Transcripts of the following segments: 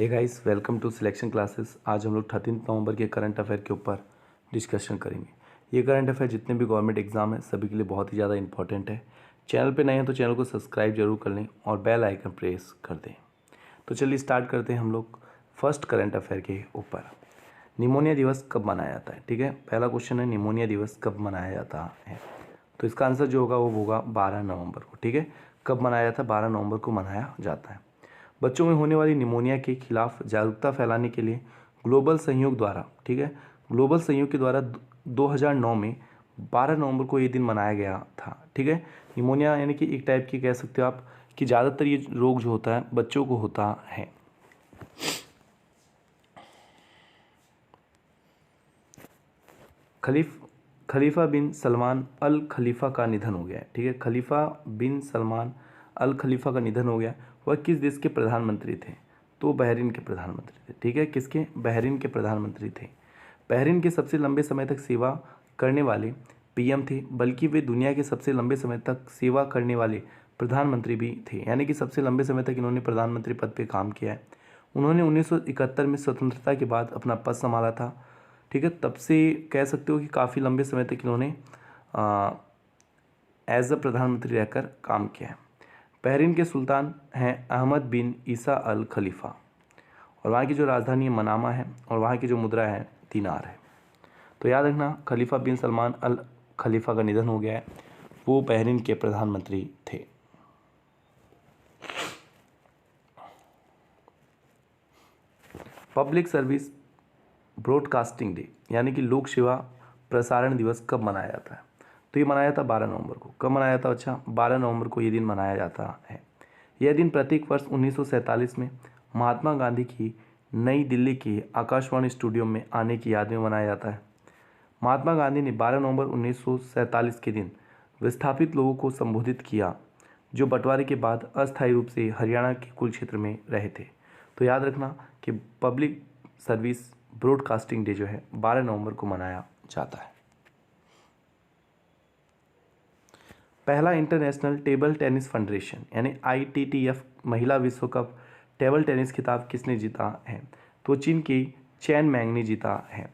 Hey guys, welcome to selection classes. आज हम लोग 13 नवंबर के करंट अफेयर के ऊपर डिस्कशन करेंगे। ये करंट अफेयर जितने भी गवर्नमेंट एग्जाम है सभी के लिए बहुत ही ज़्यादा इंपॉर्टेंट है। चैनल पे नए हैं तो चैनल को सब्सक्राइब जरूर कर लें और बेल आइकन प्रेस कर दें। तो चलिए स्टार्ट करते हैं हम लोग फर्स्ट करंट अफेयर के ऊपर। निमोनिया दिवस कब मनाया जाता है? ठीक है, पहला क्वेश्चन है निमोनिया दिवस कब मनाया जाता है। तो इसका आंसर जो होगा वो होगा 12 नवंबर को। ठीक है, कब मनाया जाता है? 12 नवंबर को मनाया जाता है। बच्चों में होने वाली निमोनिया के खिलाफ जागरूकता फैलाने के लिए ग्लोबल सहयोग द्वारा, ठीक है, ग्लोबल सहयोग के द्वारा 2009 में 12 नवंबर को ये दिन मनाया गया था। ठीक है, निमोनिया यानी कि एक टाइप की कह सकते हो आप कि ज़्यादातर ये रोग जो होता है बच्चों को होता है। खलीफा बिन सलमान अल खलीफा का निधन हो गया है। ठीक है, खलीफा बिन सलमान अल खलीफा का निधन हो गया। वह किस देश के प्रधानमंत्री थे? तो बहरीन के प्रधानमंत्री थे। ठीक है, किसके? बहरीन के प्रधानमंत्री थे। बहरीन के सबसे लंबे समय तक सेवा करने वाले पीएम थे, बल्कि वे दुनिया के सबसे लंबे समय तक सेवा करने वाले प्रधानमंत्री भी थे। यानी कि सबसे लंबे समय तक इन्होंने प्रधानमंत्री पद पे काम किया है। उन्होंने 1971 में स्वतंत्रता के बाद अपना पद संभाला था। ठीक है, तब से कह सकते हो कि काफ़ी लंबे समय तक इन्होंने एज अ प्रधानमंत्री रहकर काम किया है। बहरीन के सुल्तान हैं अहमद बिन ईसा अल खलीफा और वहाँ की जो राजधानी है मनामा है और वहाँ की जो मुद्रा है दीनार है। तो याद रखना, खलीफा बिन सलमान अल खलीफा का निधन हो गया है। वो बहरीन के प्रधानमंत्री थे। पब्लिक सर्विस ब्रॉडकास्टिंग डे यानी कि लोक सेवा प्रसारण दिवस कब मनाया जाता है? तो ये मनाया जाता 12 नवंबर को। कब मनाया जाता? अच्छा, 12 नवंबर को ये दिन मनाया जाता है। यह दिन प्रत्येक वर्ष 1947 में महात्मा गांधी की नई दिल्ली के आकाशवाणी स्टूडियो में आने की याद में मनाया जाता है। महात्मा गांधी ने 12 नवंबर 1947 के दिन विस्थापित लोगों को संबोधित किया जो बंटवारे के बाद अस्थायी रूप से हरियाणा के कुल क्षेत्र में रहे थे। तो याद रखना कि पब्लिक सर्विस ब्रॉडकास्टिंग डे जो है 12 नवंबर को मनाया जाता है। पहला इंटरनेशनल टेबल टेनिस फेडरेशन यानी ITTF महिला विश्व कप टेबल टेनिस खिताब किसने जीता है? तो चीन की चैन मैंग ने जीता है।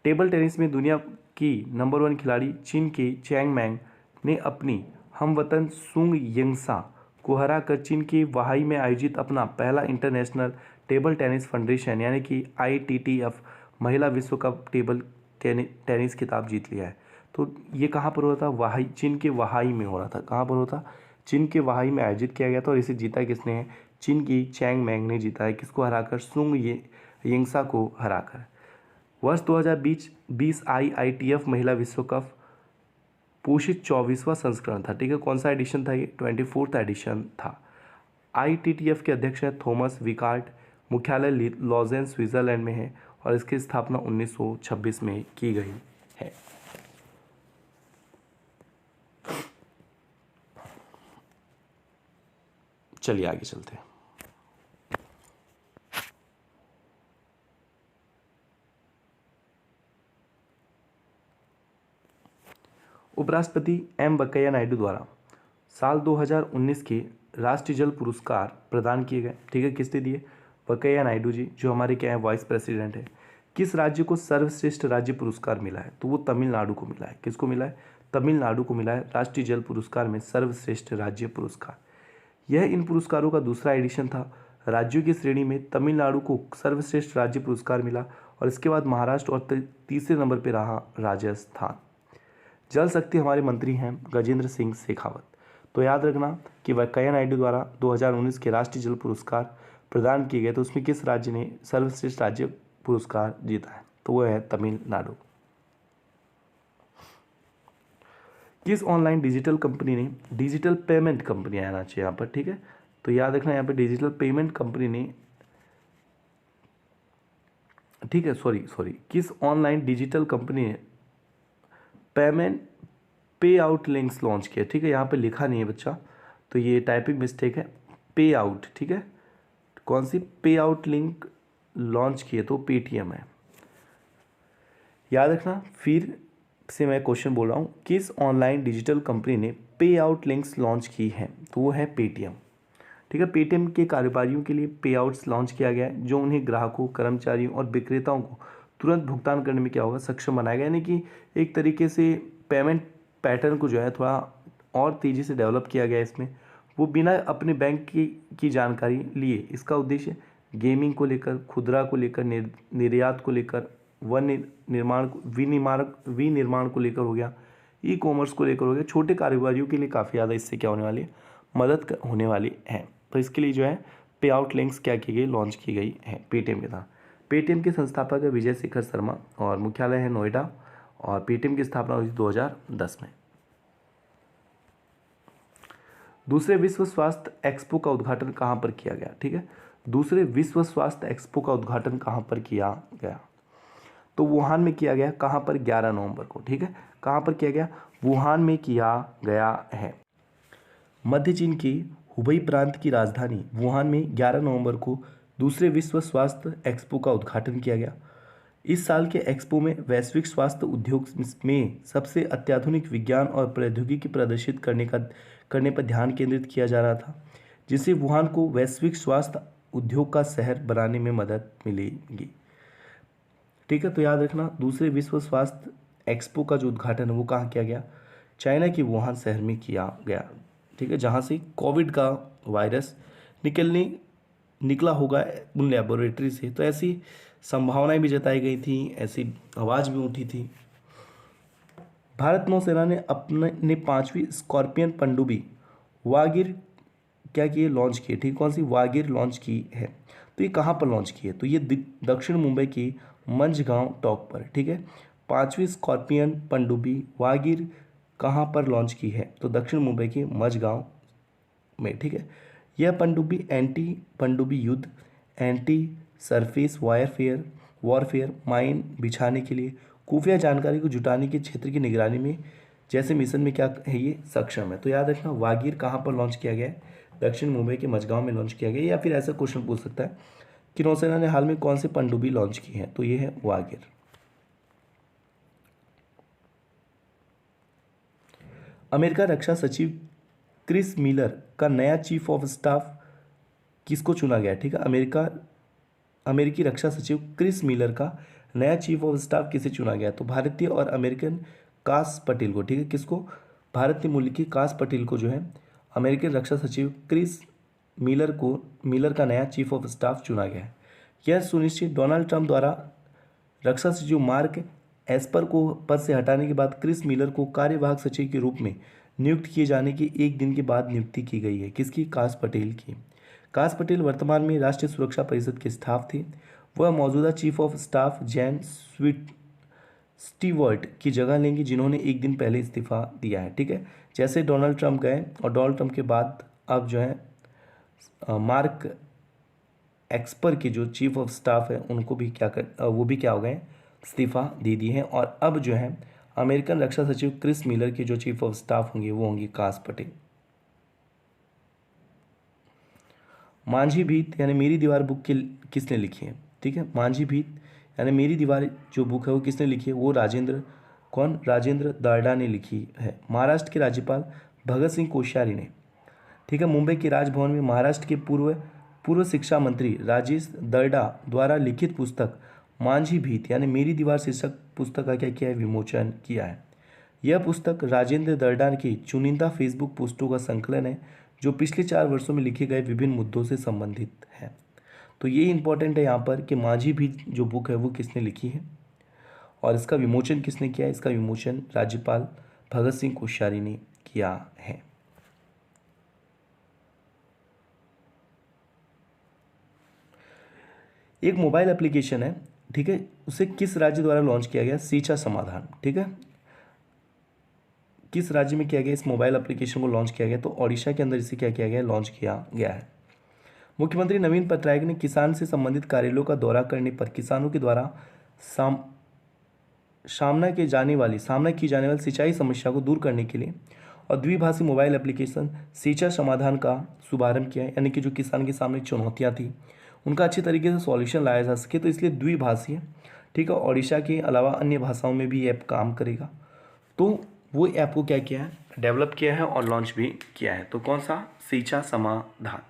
टेबल टेनिस में दुनिया की नंबर 1 खिलाड़ी चीन की चैंग मैंग ने अपनी हमवतन सुंग यंगसा को हराकर चीन की वहाई में आयोजित अपना पहला इंटरनेशनल टेबल टेनिस फेडरेशन यानी कि ITTF महिला विश्व कप टेबल टेनिस खिताब जीत लिया है। तो ये कहाँ पर हो रहा था? वहाई, चीन के वहाई में हो रहा था। कहाँ पर होता? चीन के वहाई में आयोजित किया गया था और इसे जीता किसने है? चीन की चैंग मैंग ने जीता है। किसको हराकर? सुंग यंगसा को हराकर। वर्ष 2020 IITF महिला विश्व कप पोषित 24वां संस्करण था। ठीक है, कौन सा एडिशन था ये? 24th एडिशन था। ITTF के अध्यक्ष है थॉमस विकार्ट। मुख्यालय लॉजेन स्विट्जरलैंड में है और इसकी स्थापना 1926 में की गई है। चलिए आगे चलते हैं। उपराष्ट्रपति एम वेंकैया नायडू द्वारा साल 2019 के राष्ट्रीय जल पुरस्कार प्रदान किए गए। ठीक है, किसने दिए? वेंकैया नायडू जी, जो हमारे क्या है वाइस प्रेसिडेंट है। किस राज्य को सर्वश्रेष्ठ राज्य पुरस्कार मिला है? तो वो तमिलनाडु को मिला है। किसको मिला है? तमिलनाडु को मिला है राष्ट्रीय जल पुरस्कार में सर्वश्रेष्ठ राज्य पुरस्कार। यह इन पुरस्कारों का दूसरा एडिशन था। राज्यों की श्रेणी में तमिलनाडु को सर्वश्रेष्ठ राज्य पुरस्कार मिला और इसके बाद महाराष्ट्र और तीसरे नंबर पर रहा राजस्थान। जल शक्ति हमारे मंत्री हैं गजेंद्र सिंह शेखावत। तो याद रखना कि वेंकैया नायडू द्वारा 2019 के राष्ट्रीय जल पुरस्कार प्रदान किए गए, तो उसमें किस राज्य ने सर्वश्रेष्ठ राज्य पुरस्कार जीता है? तो वह है तमिलनाडु। किस ऑनलाइन डिजिटल कंपनी ने, डिजिटल पेमेंट कंपनी आना चाहिए यहाँ पर, ठीक है, तो याद रखना यहाँ पर डिजिटल पेमेंट कंपनी ने, ठीक है, सॉरी किस ऑनलाइन डिजिटल कंपनी ने पेमेंट पे आउट लिंक्स लॉन्च किया? ठीक है, यहाँ पे लिखा नहीं है बच्चा, तो ये टाइपिंग मिस्टेक है। पे आउट, ठीक है, कौन सी पे आउट लिंक लॉन्च किए? तो पेटीएम है। याद रखना, फिर से मैं क्वेश्चन बोल रहा हूँ, किस ऑनलाइन डिजिटल कंपनी ने पे आउट लिंक्स लॉन्च की है? तो वो है पेटीएम। ठीक है। पेटीएम के कारोबारियों के लिए पे आउट्स लॉन्च किया गया है, जो उन्हें ग्राहकों, कर्मचारियों और विक्रेताओं को तुरंत भुगतान करने में क्या होगा, सक्षम बनाएगा। यानी कि एक तरीके से पेमेंट पैटर्न को जो है थोड़ा और तेज़ी से डेवलप किया गया है इसमें, वो बिना अपने बैंक की जानकारी लिए। इसका उद्देश्य गेमिंग को लेकर, खुदरा को लेकर, निर्यात को लेकर, विनिर्माण को लेकर हो गया, ई कॉमर्स को लेकर हो गया, छोटे कारोबारियों के लिए काफ़ी ज़्यादा इससे क्या होने वाली है, मदद होने वाली है। तो इसके लिए जो है पे आउट लिंक्स क्या की गई, लॉन्च की गई है पेटीएम के साथ। पेटीएम के संस्थापक है विजय शेखर शर्मा और मुख्यालय है नोएडा, और पेटीएम की स्थापना हुई 2010 में। दूसरे विश्व स्वास्थ्य एक्सपो का उद्घाटन कहाँ पर किया गया, ठीक है। दूसरे विश्व स्वास्थ्य एक्सपो का उद्घाटन कहाँ पर किया गया, तो वुहान में किया गया। कहाँ पर, 11 नवंबर को, ठीक है। कहाँ पर किया गया, वुहान में किया गया है। मध्य चीन के हुबई प्रांत की राजधानी वुहान में 11 नवंबर को दूसरे विश्व स्वास्थ्य एक्सपो का उद्घाटन किया गया। इस साल के एक्सपो में वैश्विक स्वास्थ्य उद्योग में सबसे अत्याधुनिक विज्ञान और प्रौद्योगिकी प्रदर्शित करने पर ध्यान केंद्रित किया जा रहा था, जिससे वुहान को वैश्विक स्वास्थ्य उद्योग का शहर बनाने में मदद मिलेगी, ठीक है। तो याद रखना, दूसरे विश्व स्वास्थ्य एक्सपो का जो उद्घाटन है वो कहाँ किया गया, चाइना के वुहान शहर में किया गया, ठीक है, जहाँ से कोविड का वायरस निकला होगा उन लेबोरेटरी से। तो ऐसी संभावनाएं भी जताई गई थी, ऐसी आवाज़ भी उठी थी। भारत नौसेना ने अपने 5वीं स्कॉर्पियन पनडुब्बी वागिर क्या किए, लॉन्च किए, ठीक। कौन सी, वागिर लॉन्च की है। तो ये कहाँ पर लॉन्च की है, तो ये दक्षिण मुंबई की मंझगांव टॉक पर, ठीक है। 5वीं स्कॉर्पियन पनडुब्बी वागिर कहाँ पर लॉन्च की है, तो दक्षिण मुंबई के मंझगांव में, ठीक है। यह पनडुब्बी एंटी पनडुब्बी युद्ध, एंटी सरफेस वॉरफेयर, माइन बिछाने के लिए, खुफिया जानकारी को जुटाने के क्षेत्र की निगरानी में जैसे मिशन में क्या है, ये सक्षम है। तो याद रखना, वागिर कहाँ पर लॉन्च किया गया है, दक्षिण मुंबई के मंझगांव में लॉन्च किया गया। या फिर ऐसा क्वेश्चन पूछ सकता है कि नौसेना ने हाल में कौन से पनडुब्बी लॉन्च की है, तो ये है वागिर। अमेरिका रक्षा सचिव क्रिस मिलर का नया चीफ ऑफ स्टाफ किसको चुना गया, ठीक है। अमेरिकी रक्षा सचिव क्रिस मिलर का नया चीफ ऑफ स्टाफ किसे चुना गया, तो भारतीय और अमेरिकन काश पटेल को, ठीक है। किसको, भारतीय मूल की काश पटेल को जो है अमेरिकन रक्षा सचिव क्रिस मिलर का नया चीफ ऑफ स्टाफ चुना गया है। यह सुनिश्चित डोनाल्ड ट्रंप द्वारा रक्षा सचिव मार्क एस्पर को पद से हटाने के बाद क्रिस मिलर को कार्यवाहक सचिव के रूप में नियुक्त किए जाने के एक दिन के बाद नियुक्ति की गई है। किसकी, काश पटेल की। काश पटेल वर्तमान में राष्ट्रीय सुरक्षा परिषद के स्टाफ थे। वह मौजूदा chief of staff Jain Stewart की जगह लेंगे, जिन्होंने एक दिन पहले इस्तीफा दिया है, ठीक है। जैसे डोनाल्ड ट्रंप गए और डोनाल्ड ट्रंप के बाद अब जो है मार्क एक्सपर के जो चीफ ऑफ स्टाफ है उनको भी वो भी क्या हो गए, इस्तीफा दे दिए हैं। और अब जो है अमेरिकन रक्षा सचिव क्रिस मिलर के जो चीफ ऑफ स्टाफ होंगे वो होंगे काश पटेल। मांझी भीत यानी मेरी दीवार बुक किसने लिखी है, ठीक है। मांझी भीत यानी मेरी दीवार जो बुक है वो किसने लिखी है, वो राजेंद्र दार्डा ने लिखी है। महाराष्ट्र के राज्यपाल भगत सिंह कोश्यारी ने, ठीक है, मुंबई के राजभवन में महाराष्ट्र के पूर्व शिक्षा मंत्री राजेश दर्डा द्वारा लिखित पुस्तक मांझी भीत यानी मेरी दीवार शीर्षक पुस्तक का क्या किया है, विमोचन किया है। यह पुस्तक राजेंद्र दर्डा की चुनिंदा फेसबुक पोस्टों का संकलन है, जो पिछले 4 वर्षों में लिखे गए विभिन्न मुद्दों से संबंधित है। तो ये इंपॉर्टेंट है यहाँ पर कि मांझी भीत जो बुक है वो किसने लिखी है और इसका विमोचन किसने किया है। इसका विमोचन राज्यपाल भगत सिंह कोश्यारी ने किया है। एक मोबाइल एप्लीकेशन है, ठीक है, उसे किस राज्य द्वारा लॉन्च किया गया, शिक्षा समाधान, ठीक है। किस राज्य में किया गया इस मोबाइल एप्लीकेशन को लॉन्च किया गया, तो ओडिशा के अंदर इसे क्या किया गया, लॉन्च किया गया है। मुख्यमंत्री नवीन पटनायक ने किसान से संबंधित कार्यालयों का दौरा करने पर किसानों के द्वारा सामना की जाने वाली सिंचाई समस्या को दूर करने के लिए और द्विभाषी मोबाइल एप्लीकेशन शिक्षा समाधान का शुभारंभ किया है। यानी कि जो किसान के सामने चुनौतियाँ थी उनका अच्छे तरीके से सॉल्यूशन लाया जा सके, तो इसलिए द्विभाषी है, ठीक है। ओडिशा के अलावा अन्य भाषाओं में भी ऐप काम करेगा, तो वो ऐप को क्या किया है, डेवलप किया है और लॉन्च भी किया है। तो कौन सा, शिक्षा समाधान।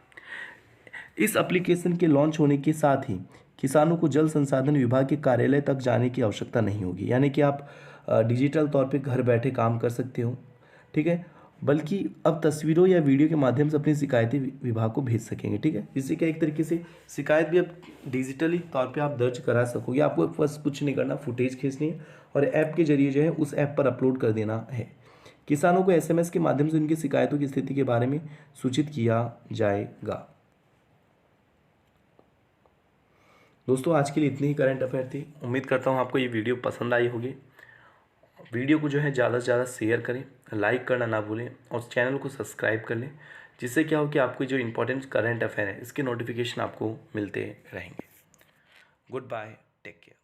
इस एप्लीकेशन के लॉन्च होने के साथ ही किसानों को जल संसाधन विभाग के कार्यालय तक जाने की आवश्यकता नहीं होगी, यानी कि आप डिजिटल तौर पे घर बैठे काम कर सकते हो, ठीक है। बल्कि अब तस्वीरों या वीडियो के माध्यम से अपनी शिकायतें विभाग को भेज सकेंगे, ठीक है। इससे क्या एक तरीके से शिकायत भी अब डिजिटली तौर पे आप दर्ज करा सकोगे। आपको बस कुछ नहीं करना, फुटेज खींचनी है और ऐप के जरिए जो है उस ऐप पर अपलोड कर देना है। किसानों को एसएमएस के माध्यम से उनकी शिकायतों की स्थिति के बारे में सूचित किया जाएगा। दोस्तों आज के लिए इतनी ही करंट अफेयर थी। उम्मीद करता हूँ आपको ये वीडियो पसंद आई होगी। वीडियो को जो है ज़्यादा से ज़्यादा शेयर करें, लाइक करना ना भूलें और चैनल को सब्सक्राइब कर लें, जिससे क्या हो कि आपको जो इंपॉर्टेंट करंट अफेयर है इसके नोटिफिकेशन आपको मिलते रहेंगे। Good bye, take care.